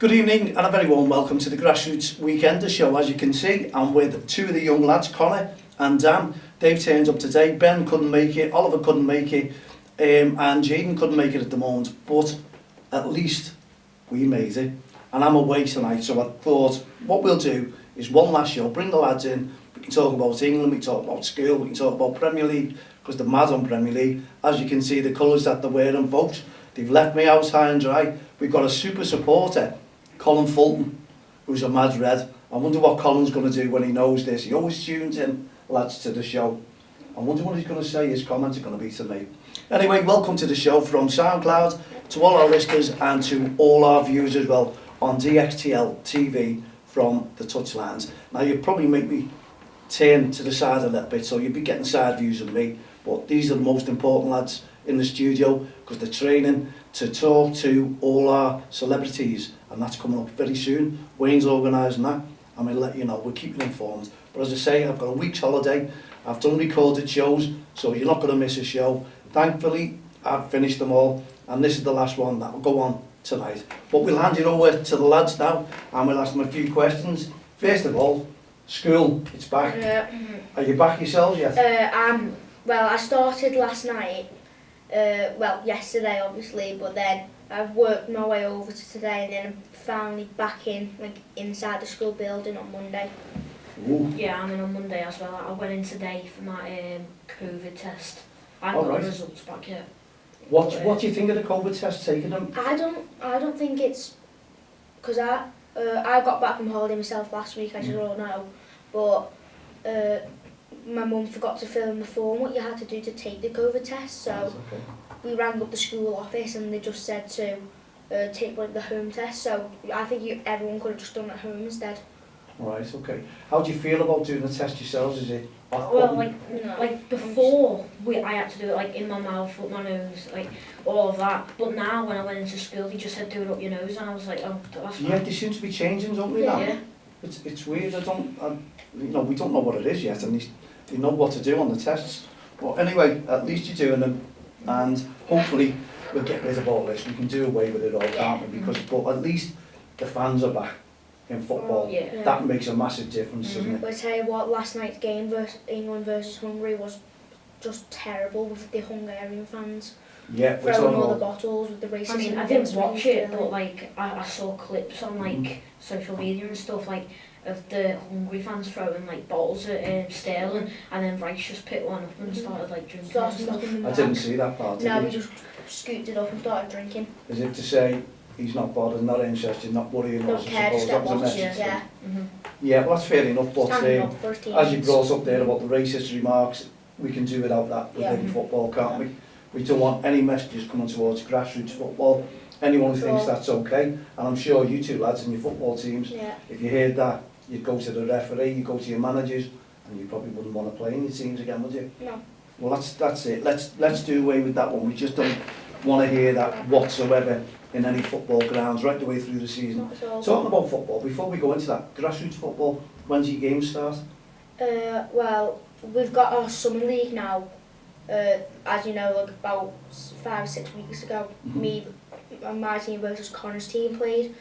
Good evening and a very warm welcome to the Grassroots Weekender show. As you can see, I'm with two of the young lads, Connor and Dan. They've turned up today. Ben couldn't make it, Oliver couldn't make it, and Jaden couldn't make it at the moment, but at least we made it. And I'm away tonight, so I thought what we'll do is one last show, bring the lads in, we can talk about England, we can talk about school, we can talk about Premier League, because they're mad on Premier League. As you can see, the colours that they're wearing, folks, they've left me house high and dry. We've got a super supporter, Colin Fulton, who's a mad red. I wonder what Colin's going to do when he knows this. He always tunes in, lads, to the show. I wonder what he's going to say, his comments are going to be to me. Anyway, welcome to the show from SoundCloud, to all our listeners and to all our viewers as well on DXTL TV from the touchlines. Now, you probably make me turn to the side a little bit, so you'll be getting side views of me, but these are the most important lads in the studio because they're training to talk to all our celebrities, and that's coming up very soon. Wayne's organising that, and we'll let you know, we'll keep you informed. But as I say, I've got a week's holiday, I've done recorded shows, so you're not going to miss a show. Thankfully, I've finished them all, and this is the last one that will go on tonight. But we'll hand it over to the lads now, and we'll ask them a few questions. First of all, school, it's back. Are you back yourselves yet? Well, I started last night, yesterday obviously, but then I've worked my way over to today, and then I'm finally back in, inside the school building on Monday. Ooh. Yeah, I'm in on Monday as well. I went in today for my COVID test. I haven't got the results back yet. What do you think of the COVID test taking them? I don't think it's, because I got back from holiday myself last week, as you all know, but my mum forgot to fill in the form what you had to do to take the COVID test, so we rang up the school office and they just said to take one of the home tests, so I think everyone could have just done it at home instead. Right, okay. How do you feel about doing the test yourselves? Is it well, before I had to do it in my mouth, up my nose, all of that. But now when I went into school, they just said do it up your nose, and I was like, oh, that's fine. Yeah, they seem to be changing, don't they? Yeah. It's weird. We don't know what it is yet, and they know what to do on the tests. But anyway, at least you're doing them, and hopefully we'll get rid of all this. We can do away with it all, can't we? But at least the fans are back in football. Yeah. That makes a massive difference, doesn't it? But I tell you what, last night's game England versus Hungary was just terrible with the Hungarian fans. Yeah, throwing all the bottles with the racism. I mean, I didn't watch it, but I saw clips on social media and stuff of the Hungary fans throwing bottles at Sterling, and then Rice just picked one up and started drinking and stuff. I didn't see that part. No, he just scooped it up and started drinking. As if to say he's not bothered, not interested, not worrying. Don't care, just get watched. Yeah. Yeah, well, that's fair enough. But as you brought up there about the racist remarks, we can do without that within football, can't we? We don't want any messages coming towards grassroots football. Anyone who thinks that's okay, and I'm sure you two lads in your football teams, if you heard that, you'd go to the referee, you go to your managers, and you probably wouldn't want to play in your teams again, would you? No. Well, that's it. Let's do away with that one. We just don't want to hear that whatsoever in any football grounds right the way through the season. Talking about football, before we go into that, grassroots football, when's your games start? Well, we've got our summer league now. As you know, about 5 or 6 weeks ago, me and my team versus Connor's team played,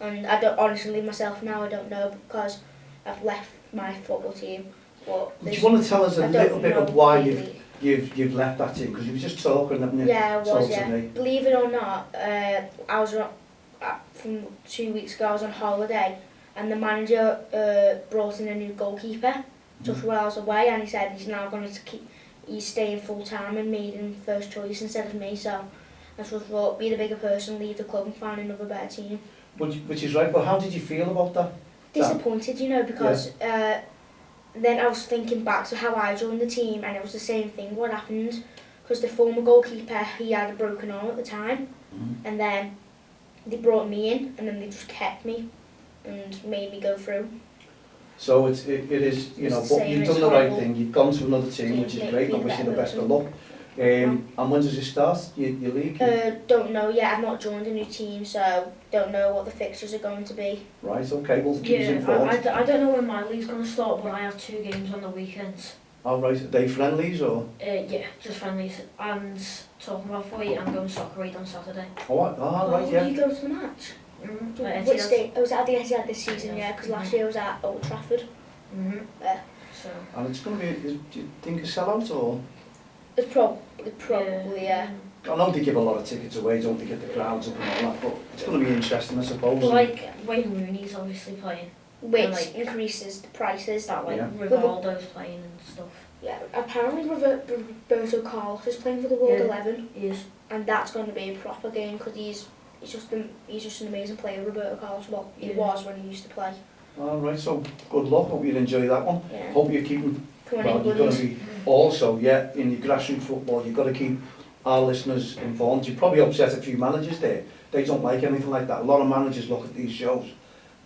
and I don't honestly myself now I don't know because I've left my football team. But do you want to tell us a little bit of why you've left that team? Because you were just talking, haven't you? Yeah, I was. Yeah. Believe it or not, I was from 2 weeks ago. I was on holiday, and the manager brought in a new goalkeeper just while I was away, and he said he's now going to he's staying full time and made him first choice instead of me. So I just thought, be the bigger person, leave the club and find another better team. Which is right. But how did you feel about that? Disappointed, because then I was thinking back to how I joined the team, and it was the same thing. What happened? Because the former goalkeeper, he had a broken arm at the time, and then they brought me in, and then they just kept me and made me go through. So it is, but you've done the right thing. You've gone to another team, which is great. I wish you the best of luck. And when does it start, your league? Don't know yet. I've not joined a new team, so don't know what the fixtures are going to be. Right, okay. Well, keep us informed. I don't know when my league's going to start, but I have 2 games on the weekends. Oh, right. Are they friendlies or? Yeah, just friendlies. And talking about footy, I'm going soccer aid on Saturday. Oh, right, yeah. Will you go to the match? Which day? I was at the Etihad this season, yeah, because last year I was at Old Trafford. Yeah. So. And it's going to be, do you think a sellout or? It's probably, yeah. I know they give a lot of tickets away, don't they, get the crowds up and all that, but it's going to be interesting, I suppose. But like, Wayne Rooney's obviously playing. Which like, increases the prices. That like, yeah. Rivaldo's playing and stuff. Yeah, apparently Roberto Carlos is playing for the World 11. He is. And that's going to be a proper game, because he's just an amazing player, Roberto Carlos. Well, he was when he used to play. Alright, so good luck, hope you enjoy that one. Yeah. Hope you're keeping, Come on, well, you're going to be also, yeah, in your grassroots football, you've got to keep our listeners informed. You probably upset a few managers there. They don't like anything like that. A lot of managers look at these shows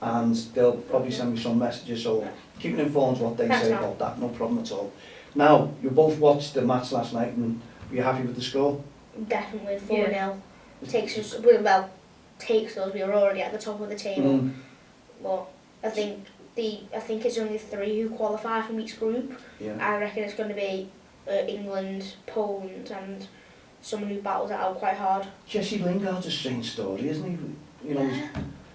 and they'll probably send me some messages, so keep informed what they say about that, no problem at all. Now, you both watched the match last night and were you happy with the score? Definitely 4-0. Takes us, we were already at the top of the table. But I think it's only 3 who qualify from each group. Yeah. I reckon it's going to be England, Poland and someone who battles it out quite hard. Jesse Lingard's a strange story, isn't he? You know, he's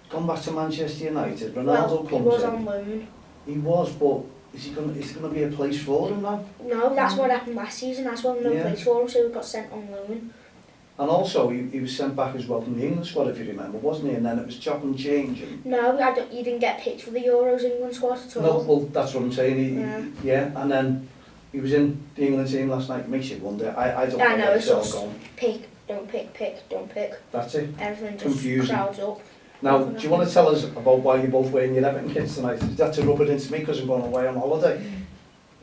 gone back to Manchester United. Ronaldo well, comes in. He was on loan. He was, but is it going to be a place for him now? No, that's what happened last season. That's why no place for him, so he got sent on loan. And also, he was sent back as well from the England squad, if you remember, wasn't he? And then it was chop and change. And no, he didn't get picked for the Euros England squad at all. no, well, that's what I'm saying. Yeah, and then he was in the England team last night. Makes you wonder. I don't know. I know, where it's just going. pick, don't pick, don't pick. That's it. Everything just Confusing. crowds up. Now, do you want to tell us about why you're both wearing your Everton kits tonight? Is that to rub it into me because I'm going away on holiday?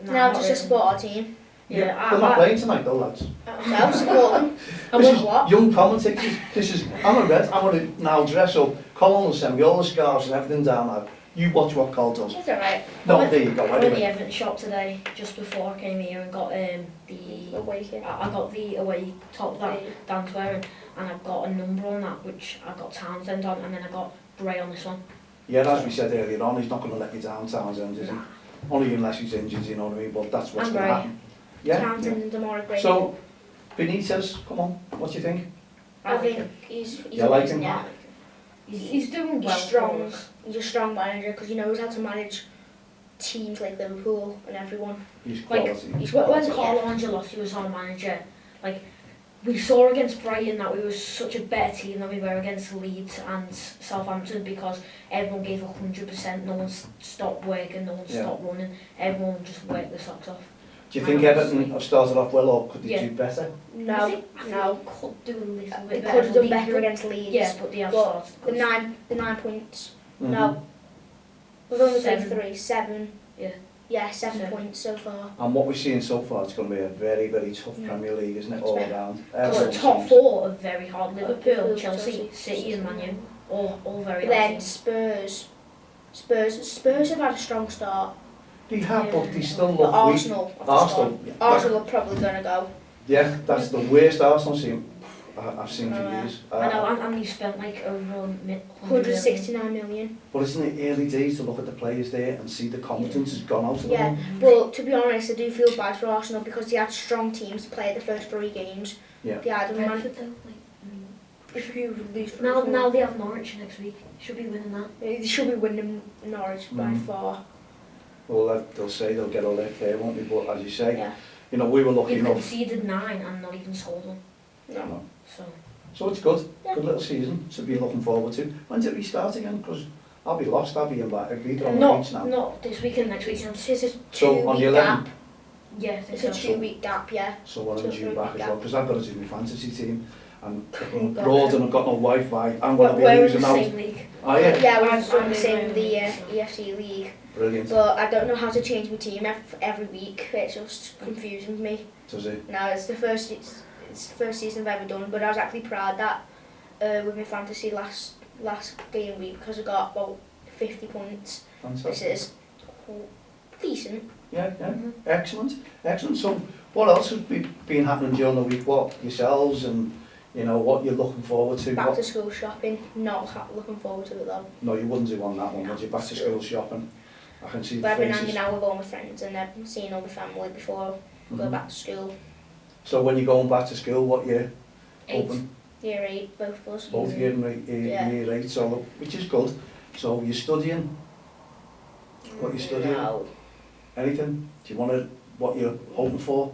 No, just to support our team. Yeah, they're not playing tonight though, lads. I'll support them. This is young commentators. This is, I'm a red, I'm going to now dress up. Colin will send me all the scarves and everything down now. You watch what Col does. It's alright. No, there you go. I went to the Anyway. Everton shop today, just before I came here, and got the away kit. I got the away top that Dan's wearing, and I've got a number on that, which I got Townsend on, and then I got Gray on this one. Yeah, as we said earlier on, he's not going to let you down, Townsend, is he? Only unless he's injured, you know what I mean? But that's what's going to happen. Yeah. Townsend and Demora Gray. So, Benitez, come on, what do you think? I think he's like amazing, him? yeah. He's doing well. Strong. He's a strong manager because he knows how to manage teams like Liverpool and everyone. He's quality. Like, when Carlo Ancelotti was our manager, like, we saw against Brighton that we were such a better team than we were against Leeds and Southampton, because everyone gave 100%, no one stopped working, no one stopped running, everyone just worked their socks off. Do you think Everton have started off well, or could they do better? No, I think could do a little bit better. They could have done better against Leeds. Yeah, but they have started good. The 9 points. Mm-hmm. No, we've only played 7. 7. Yeah. Yeah, 7 points so far. And what we're seeing so far, it's going to be a very, very tough Premier League, isn't it, all around? Because the top 4 are very hard. Liverpool, Chelsea, City and Man U, all very hard. Then Spurs have had a strong start. They have, but they still look but weak. Arsenal are probably going to go. Yeah, that's the worst Arsenal team I've seen for years. I know, and he spent like over 169 million. But isn't it early days to look at the players there and see the confidence has gone out of them? Yeah, but to be honest, I do feel bad for Arsenal because they had strong teams to play the first 3 games. Yeah. They had Now they have Norwich next week. Should be winning that. They should be winning Norwich by far. Well, they'll say they'll get a lick there, won't they? But as you say, you know, we were lucky We've enough. conceded 9 and not even scored one. No. So it's good. Good little season to be looking forward to. When's it restart again? Because I'll be lost. I'll be invited. Not this weekend, next weekend. It's a 2 so on the 11th? gap. Yeah, it's a 2 week gap, yeah. So when I'm due back as well, because I've got to do my fantasy team. I'm Oh, abroad and I've got no Wi-Fi. I'm going to be losing out. Same league. Oh yeah? Yeah, we're in the same with the EFC league. Brilliant. But I don't know how to change my team every week. It's just confusing me. Does it? No, it's the first season I've ever done, but I was actually proud that with my fantasy last game week, because I got about 50 points. Fantastic. This is decent. Yeah. Excellent. So what else has been happening during the week? What yourselves and you know what you're looking forward to? Back to school shopping. Not looking forward to it though. No, you wouldn't do on that one, would you? Back to school shopping. I can see the but I've been faces. hanging out with all my friends and I've seen all my family before I go back to school. So when you're going back to school, what year? 8. Open? Year 8, both of us. Both year 8, so which is good. So you're studying. What you studying? No. Anything? Do you want to? What you're hoping for?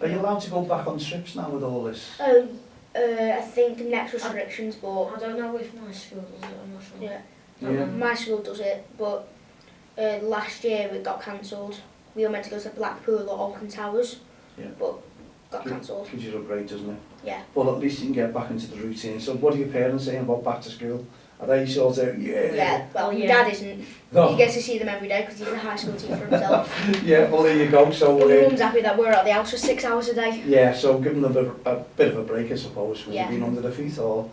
Are you allowed to go back on trips now with all this? Oh, I think next restrictions, but I don't know if my school does it, I'm not sure. Yeah. my school does it, but last year it got cancelled. We were meant to go to Blackpool or Alton Towers, but got cancelled. Gives you a break, doesn't it? Yeah. But at least you can get back into the routine. So what are your parents saying about back to school? Are they sort of, Yeah, well, Yeah. Dad isn't. No. He gets to see them every day because he's a high school teacher himself. Yeah, well there you go. So But my mum's happy that we're at the house for 6 hours a day. yeah, so give them a bit of a break, I suppose. When Yeah. you've been under the feet, or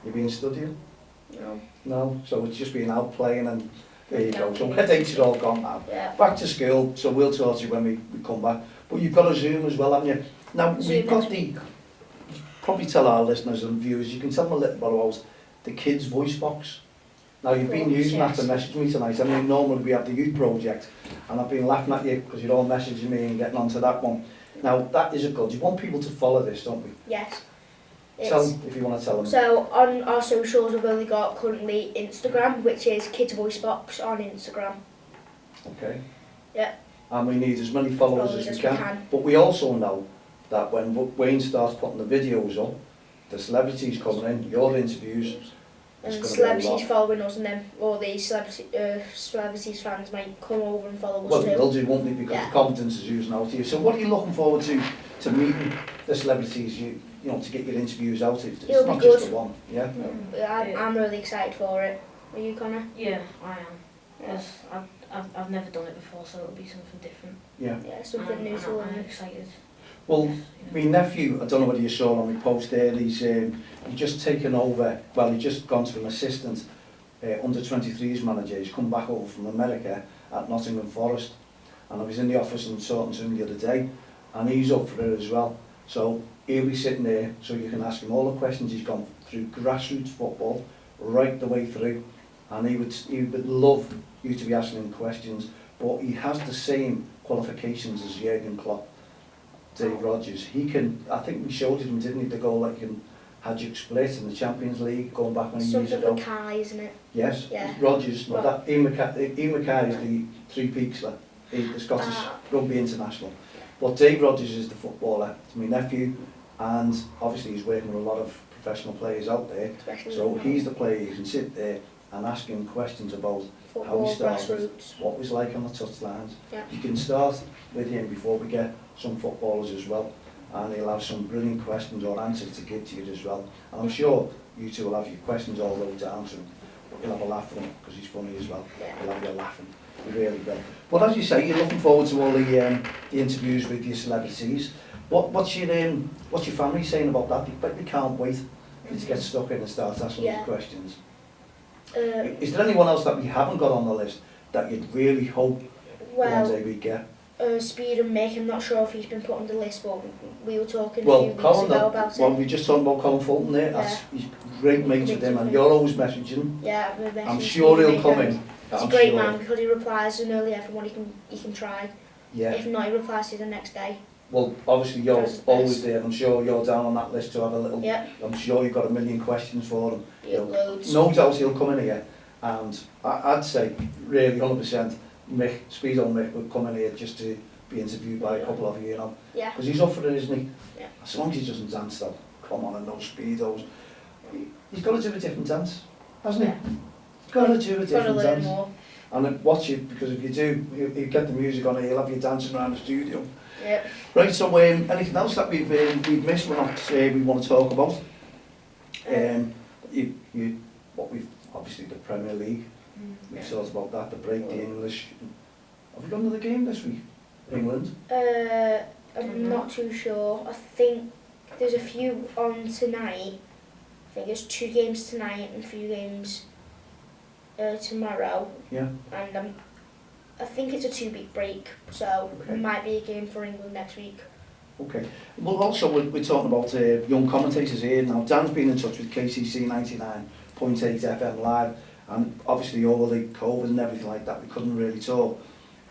you've been studying? No. No, so it's just been out playing, and there you go. So No. headaches are all gone now. Yeah. Back to school, so we'll talk to you when we come back. But you've got a Zoom as well, haven't you? Now, Zoom we've got next the, probably tell our listeners and viewers, you can tell them a little bit about the kids' voice box. Now, you've been using that to message me tonight. I mean, normally we have the youth project, and I've been laughing at you because you're all messaging me and getting onto that one. Now, that is a good. You want people to follow this, don't we? Yes. Tell them, if you want to tell them. So on our socials, we've only got currently Instagram, which is Kids Voice Box on Instagram. Okay. Yeah. And we need as many followers as we can. But we also know that when Wayne starts putting the videos up, the celebrities coming in, your interviews, And it's gonna be a celebrities lot. following us, and then all the celebrities fans might come over and follow us Well, too. they will do, won't they? Because Yeah. the confidence is using out to you. So what are you looking forward to meeting the celebrities, you know, to get your interviews out? It's It'll not be just good. the one, yeah? I'm really excited for it. Are you, Connor? Yeah, I am. Because I've never done it before, so it'll be something different. Yeah. Yeah, something new to I'm learn. excited. Well, Yeah. my nephew, I don't know whether you saw on my post there, he's just taken over, well, he's just gone to an assistant under 23s manager. He's come back over from America at Nottingham Forest, and I was in the office and talking to him the other day, and he's up for it as well. So he'll be sitting there, so you can ask him all the questions. He's gone through grassroots football right the way through, and he would love you to be asking him questions, but he has the same qualifications as Jurgen Klopp. Dave Rodgers, he can, I think we showed him, didn't he, the goal like in Hajduk Split in the Champions League, going back many years Something ago. with Kai, isn't it? Yes, Yeah. Rodgers, no, Rod- that Ian Mackay is the Three Peaksler, the Scottish Rugby International. But Dave Rodgers is the footballer, it's my nephew, and obviously he's working with a lot of professional players out there, Especially so he's the player you can sit there and ask him questions about how football, he started, grassroots. what it was like on the touchlines. Yeah. You can start with him before we get some footballers as well, and he'll have some brilliant questions or answers to give to you as well. And I'm sure you two will have your questions all wrote down to him, but you'll have a laugh with him because he's funny as well. Yeah. You'll have your laughing, you really will. But as you say, you're looking forward to all the interviews with your celebrities. What's your family saying about that? They can't wait for you to get stuck in and start asking Yeah. these questions. Um, Is there anyone else that we haven't got on the list that you'd really hope one well, day we get? Speed and Mick, I'm not sure if he's been put on the list, but we were talking a Well, few weeks Colin, ago about well, it. we just talked about Colin Fulton there. That's, he's great mates with him, and you're always messaging. Yeah, we're I'm messaging sure Speed he'll and come Mick, in. and He's I'm a great sure. man because he replies to nearly everyone he can try. Yeah. If not, he replies to you the next day. Well, obviously you're That's his best. always there. I'm sure you're down on that list to have a little. Yeah, I'm sure you've got a million questions for him. he uploads. No doubt he'll come in here, and I'd say really 100% Mick, Speedo Mick would come in here just to be interviewed by a couple of you, you know, Yeah, because he's up for it, isn't he? Yeah. As long as he doesn't dance though, come on, and no Speedos. He's got to do a different dance, hasn't he? yeah. He's got to do a Got to different learn dance. more. And then watch it, because if you do, you get the music on it, you'll have you dancing around the studio. Yep. Right, so anything else that we've missed, we're not we want to talk about? What we've, obviously the Premier League, we've talked about that, the break, the English. Have we got another game this week? England? I'm not too sure. I think there's a few on tonight. I think there's 2 games tonight and a few games tomorrow. Yeah. And I think it's a 2-week break, so Okay. it might be a game for England next week. Okay. Well, also we're talking about young commentators here now. Dan's been in touch with KCC 99.8 FM live, and obviously over the COVID and everything like that, we couldn't really talk.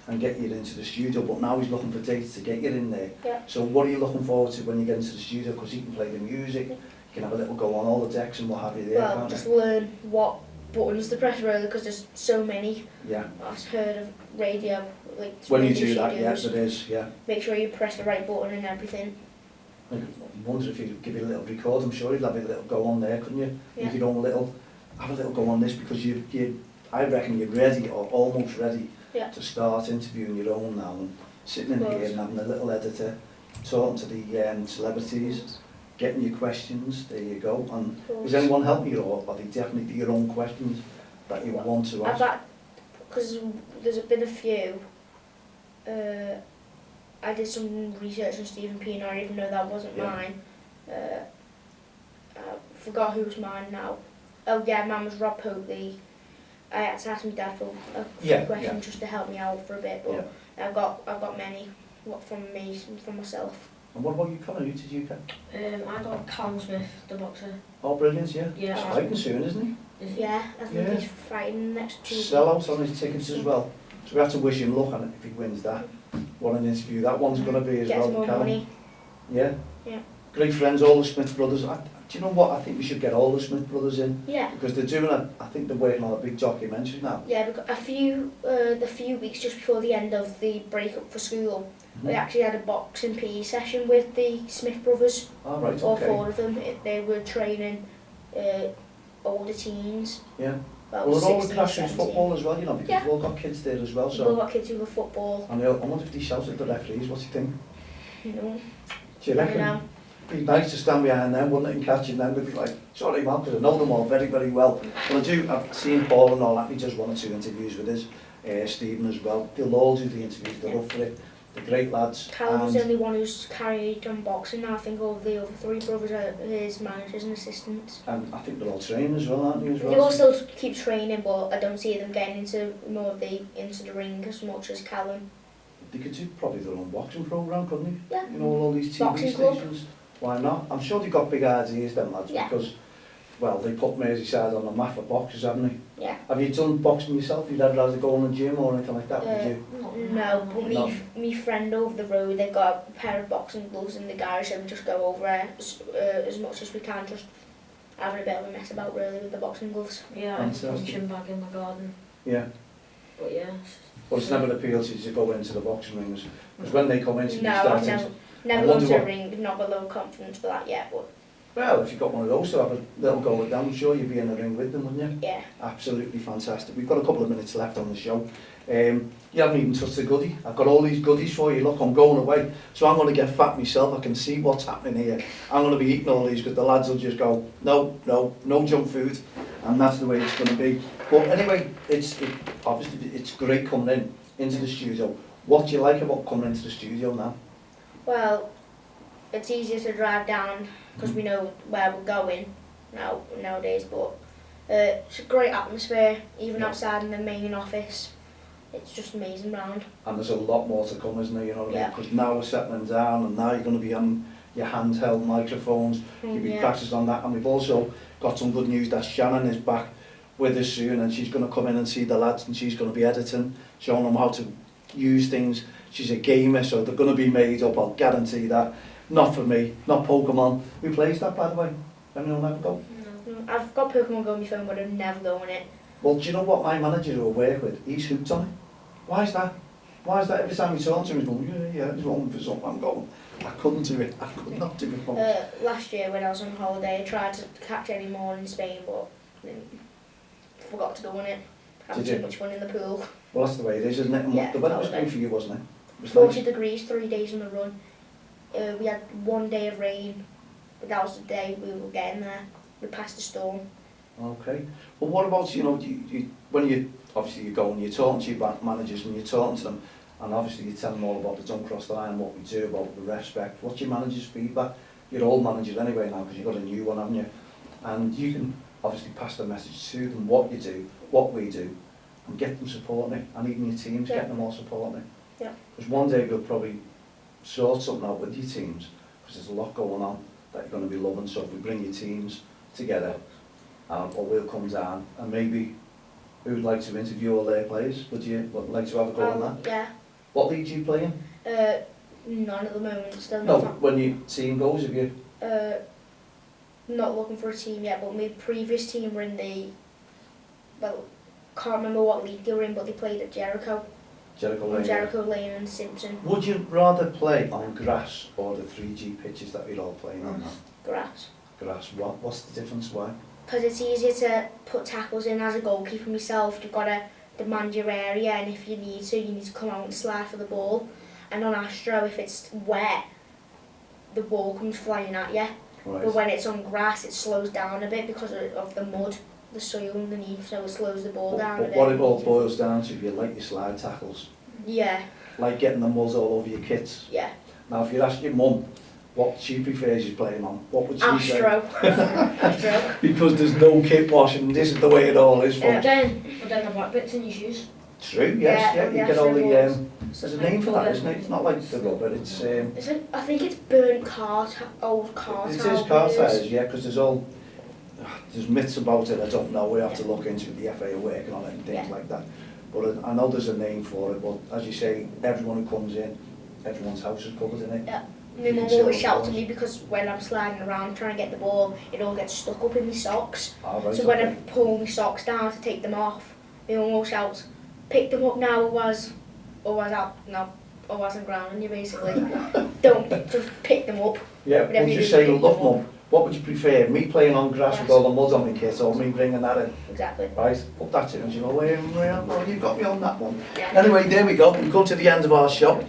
and get you into the studio, but now he's looking for dates to get you in there. Yeah. So what are you looking forward to when you get into the studio? Because he can play the music, you can have a little go on all the decks and what have you there, Well, can't just you? learn what buttons to press really, because there's so many. Yeah. I've heard of radio, like When you radio do that, yes, studios. it is, yeah. Make sure you press the right button and everything. I wonder if he'd give you a little record. I'm sure he'd have a little go on there, couldn't you? Yeah. You could have a little go on this, because I reckon you're ready, or almost ready, Yeah. to start interviewing your own now, and sitting in Of course. here and having a little editor, talking to the celebrities, getting your questions. There you go. And Of course. is anyone helping you, or are they definitely your own questions that you want to I've ask? had, because there's been a few. I did some research on Stephen Pienaar, even though that wasn't Yeah. mine. I forgot who was mine now. Oh yeah, mine was Rob Popley. I had to ask my dad for a few Yeah, questions yeah. just to help me out for a bit, but Yeah. I've got many. What from me, from myself. And what about you, Connor? Who did you get? I got Callum Smith, the boxer. Oh, brilliant, yeah. Yeah, He's I- fighting soon, isn't Is he? Yeah, I think Yeah. he's fighting next he? Tuesday. Sell out on his tickets as well. So we have to wish him luck, and if he wins that, what an interview that one's going to be as Gets well. more Callum. money. Yeah. Yeah. Great friends, all the Smith brothers. Do you know what? I think we should get all the Smith brothers in, Yeah. because they're doing I think they're working on a big documentary now. Yeah, because the few weeks just before the end of the break up for school, we actually had a boxing PE session with the Smith brothers, All right, all okay. four of them. They were training older teens, Yeah. about Well, they're all with 16, grassroots 17. football as well, you know, because Yeah. we've all got kids there as well. We've all So, got kids who love football, and I wonder if they shout at the referees. What do you think? you know. Do you reckon? know. It'd be nice to stand behind them, wouldn't it, and catching them. They'd be like, sorry, man, because I know them all very, very well. But I've seen Paul and all that. He does 1 or 2 interviews with us, Stephen as well. They'll all do the interviews. They're up for it. They're great lads. Callum's the And only one who's carried on boxing now. I think all the other 3 brothers are his managers and assistants. I think they're all trained as well, aren't they, as They well? all still keep training, but I don't see them getting into into the ring as much as Callum. They could do probably their own boxing programme, couldn't they? Yeah. You know, all these TV Boxing club. stations. Why not? I'm sure they've got big ideas, them lads, Yeah. because, well, they put Merseyside on the map for boxers, haven't they? Yeah. Have you done boxing yourself? You'd ever had to go in the gym or anything like that, would you? No, but No. me friend over the road, they've got a pair of boxing gloves in the garage, and we just go over it as much as we can, just having a bit of a mess about really with the boxing gloves. Yeah, I have a Fantastic. punching bag in my garden. Yeah. But yeah. Well, it's never appealed to you to go into the boxing rings, because when they come into No, these I've startings, never I gone wonder to a what- ring, not got low confidence for that yet, but well, if you've got one of those to have a little go with them, I'm sure you'd be in the ring with them, wouldn't you? yeah. Absolutely fantastic. We've got a couple of minutes left on the show. You haven't even touched the goodie. I've got all these goodies for you. Look, I'm going away. So I'm going to get fat myself. I can see what's happening here. I'm going to be eating all these because the lads will just go, no junk food. And that's the way it's going to be. But anyway, obviously it's great coming into the studio. What do you like about coming into the studio now? Well, it's easier to drive down because we know where we're going nowadays, but it's a great atmosphere, even Yeah. outside in the main office. It's just amazing round. And there's a lot more to come, isn't there? You know what I mean? Yeah. Because now we're settling down, and now you're going to be on your handheld microphones. You'll be Yeah. practicing on that, and we've also got some good news that Shannon is back with us soon, and she's going to come in and see the lads, and she's going to be editing, showing them how to use things. She's a gamer, so they're going to be made up, I'll guarantee that. Not for me, not Pokemon. Who plays that, by the way? Anyone ever go? I've got Pokemon Go on my phone, but I've never go on it. Well, do you know what my manager who I work with? He's hooked on it. Why is that? Why is that? Every time we talk to him, he's going, yeah, he's wrong for something. I'm going, I couldn't do it. I could not do it. Folks. Last year when I was on holiday, I tried to catch any more in Spain, but forgot to go on it. Having Did you? too much fun in the pool. Well, that's the way it is, isn't it? And Yeah, the weather was totally. great for you, wasn't it? It was 40 nice. degrees, 3 days on the run. We had 1 day of rain, but that was the day we were getting there. We passed the storm. Okay. Well, what about, you know, when you, obviously you go and you're talking to your managers and you're talking to them, and obviously you tell them all about the don't cross the line, what we do, about the respect. What's your manager's feedback? You're old managers anyway now, because you've got a new one, haven't you? And you can obviously pass the message to them, what you do, what we do, and get them supporting it, and even your teams, Yeah. get them all supporting it. Yeah. Because one day we'll probably sort something out with your teams, because there's a lot going on that you're going to be loving. So if we bring your teams together, or we'll come down and maybe who would like to interview all their players? Would you like to have a go on that? Yeah. What league do you play in? None at the moment. Still No, not. when your team goes, have you? Not looking for a team yet, but my previous team were in the, well, can't remember what league they were in, but they played at Jericho. Jericho Lane. Jericho Lane and Simpson. Would you rather play on grass or the 3G pitches that we're all playing on now? Grass. Grass. What's the difference? Why? Because it's easier to put tackles in as a goalkeeper myself. You've got to demand your area, and if you need to come out and slide for the ball. And on Astro, if it's wet, the ball comes flying at you. Right. But when it's on grass, it slows down a bit because of the mud, the soil underneath, so it slows the ball down a But bit. what it all boils down to, if you like your slide tackles, Yeah, like getting the mud all over your kits. yeah. Now, if you ask your mum what she prefers you playing on, what would she say? Astro. Astro. Because there's no kit washing, this is the way it all is. But then the black bits in your shoes. True, yes, Yeah, you the get all the, Astro there's a name for that, isn't it? It's not like the rubber, it's, Is it? I think it's burnt old car it tires. is car tyres, yeah, because there's myths about it, I don't know, we have to look into it, the FA are working on it and things like that. But I know there's a name for it, but as you say, everyone who comes in, everyone's house is covered in it. Yeah. My mum always shouts at me because when I'm sliding around trying to get the ball, it all gets stuck up in my socks. Ah, right, So when okay. I pull my socks down to take them off, my mum always shouts, pick them up now, otherwise I'm grounding you basically. Don't, just pick them up. Yeah, Whatever would you you do, say, pick look them up. mum, what would you prefer, me playing on grass with all the mud on my kit or me bringing that in? Exactly. Right, put that in and you go, well, you've got me on that one. Yeah. Anyway, there we go, we've come to the end of our show.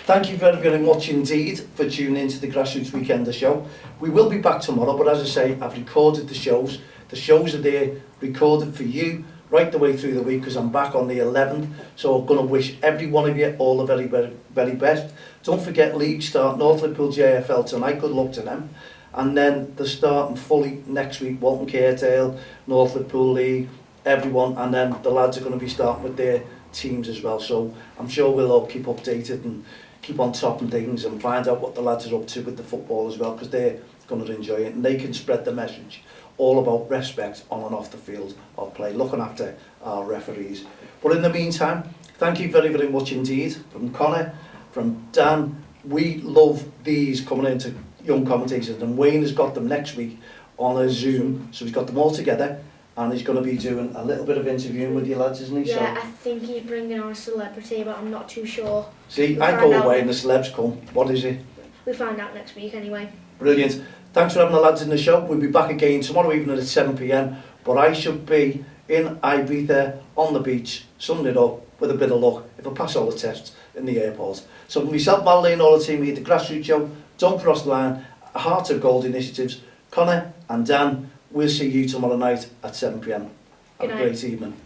Thank you very, very much indeed for tuning into the Grassroots Weekender show. We will be back tomorrow, but as I say, I've recorded the shows. The shows are there, recorded for you, right the way through the week, because I'm back on the 11th. So I'm going to wish every one of you all the very, very, very best. Don't forget league start, North Liverpool JFL tonight, good luck to them. And then they're starting fully next week, Walton Caredale, North Liverpool League, everyone. And then the lads are going to be starting with their teams as well. So I'm sure we'll all keep updated and keep on top of things and find out what the lads are up to with the football as well, because they're going to enjoy it and they can spread the message all about respect on and off the field of play, looking after our referees. But in the meantime, thank you very, very much indeed from Connor, from Dan. We love these coming into young commentators, and Wayne has got them next week on a Zoom, so he's got them all together and he's going to be doing a little bit of interviewing with you lads, isn't he? Yeah, So, I think he's bringing on a celebrity, but I'm not too sure. see, We'll I find go out. away and the celebs come. What is it? We'll find out next week anyway. Brilliant. Thanks for having the lads in the show. We'll be back again tomorrow evening at 7 p.m. But I should be in Ibiza on the beach, summing it up with a bit of luck if I pass all the tests in the airport. So myself, Madeline, and all the team here at the Grassroots Show, Don't Cross the Line, Heart of Gold Initiatives, Connor and Dan, we'll see you tomorrow night at 7 p.m. Have Good a night. great evening.